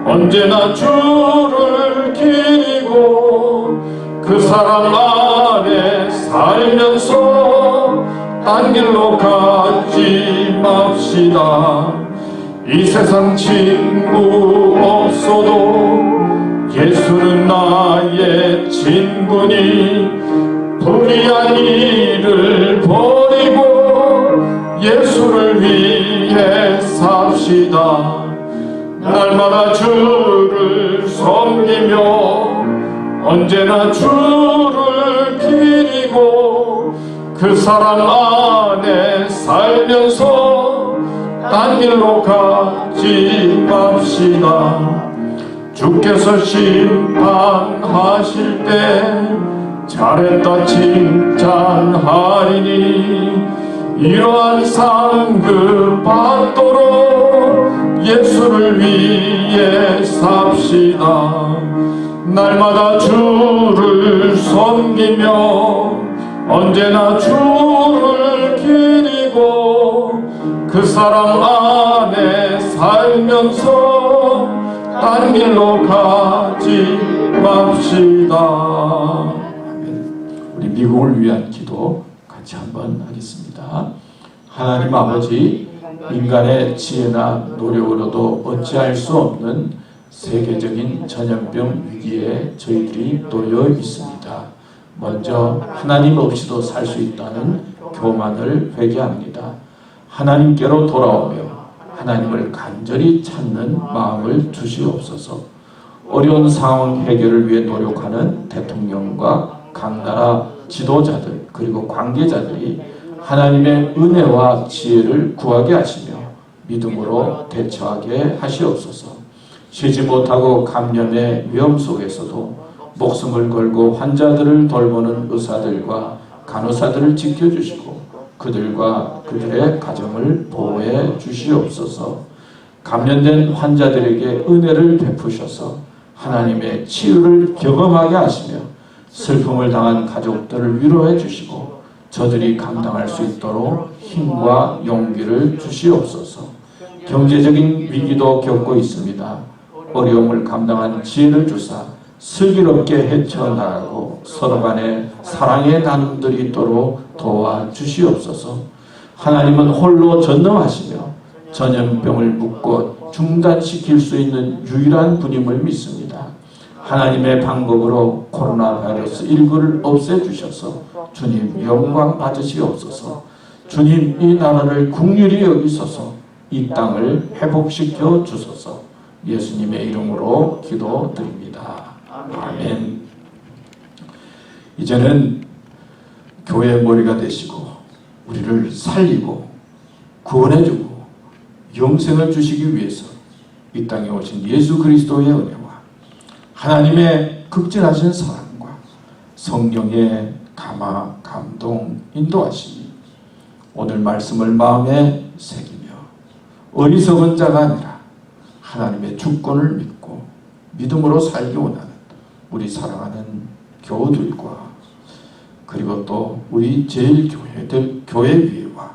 언제나 주를 기리고 그 사랑 안에 살면서 딴 길로 가지 맙시다. 이 세상 친구 없어도 예수는 나의 친구니 불의한 일을 버리고 예수를 위해 삽시다. 날마다 주를 섬기며 언제나 주를 기리고 그 사랑 안에 살면서 딴 길로 가지 맙시다. 주께서 심판하실 때 잘했다 칭찬하리니 이러한 상급 받도록 예수를 위해 삽시다. 날마다 주를 섬기며 언제나 주를 기리고 그 사랑 안에 살면서 딴 길로 가지 맙시다. 우리 미국을 위한 기도 같이 한번 하겠습니다. 하나님 아버지, 인간의 지혜나 노력으로도 어찌할 수 없는 세계적인 전염병 위기에 저희들이 놓여 있습니다. 먼저 하나님 없이도 살 수 있다는 교만을 회개합니다. 하나님께로 돌아오며 하나님을 간절히 찾는 마음을 주시옵소서. 어려운 상황 해결을 위해 노력하는 대통령과 각 나라 지도자들 그리고 관계자들이 하나님의 은혜와 지혜를 구하게 하시며 믿음으로 대처하게 하시옵소서. 쉬지 못하고 감염의 위험 속에서도 목숨을 걸고 환자들을 돌보는 의사들과 간호사들을 지켜주시고 그들과 그들의 가정을 보호해 주시옵소서. 감염된 환자들에게 은혜를 베푸셔서 하나님의 치유를 경험하게 하시며 슬픔을 당한 가족들을 위로해 주시고 저들이 감당할 수 있도록 힘과 용기를 주시옵소서. 경제적인 위기도 겪고 있습니다. 어려움을 감당한 지혜를 주사 슬기롭게 헤쳐나가고 서로 간에 사랑의 나눔들이 있도록 도와주시옵소서. 하나님은 홀로 전능하시며 전염병을 묶고 중단시킬 수 있는 유일한 분임을 믿습니다. 하나님의 방법으로 코로나 바이러스 19를 없애주셔서 주님 영광 받으시옵소서. 주님 이 나라를 긍휼히 여기소서. 이 땅을 회복시켜 주소서. 예수님의 이름으로 기도드립니다. 아멘. 이제는 교회의 머리가 되시고 우리를 살리고 구원해주고 영생을 주시기 위해서 이 땅에 오신 예수 그리스도의 은혜와 하나님의 극진하신 사랑과 성령의 감화, 감동, 인도하심이 오늘 말씀을 마음에 새기며 어리석은 자가 아니라 하나님의 주권을 믿고 믿음으로 살기 원하는 우리 사랑하는 교우들과 그리고 또 우리 제일교회들 교회위와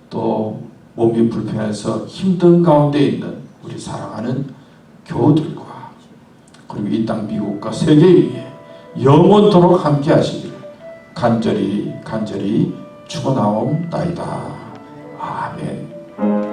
또 몸이 불편해서 힘든 가운데 있는 우리 사랑하는 교우들과 그리고 이 땅 미국과 세계 위에 영원토록 함께 하시기를 간절히 축원하옵나이다. 아멘.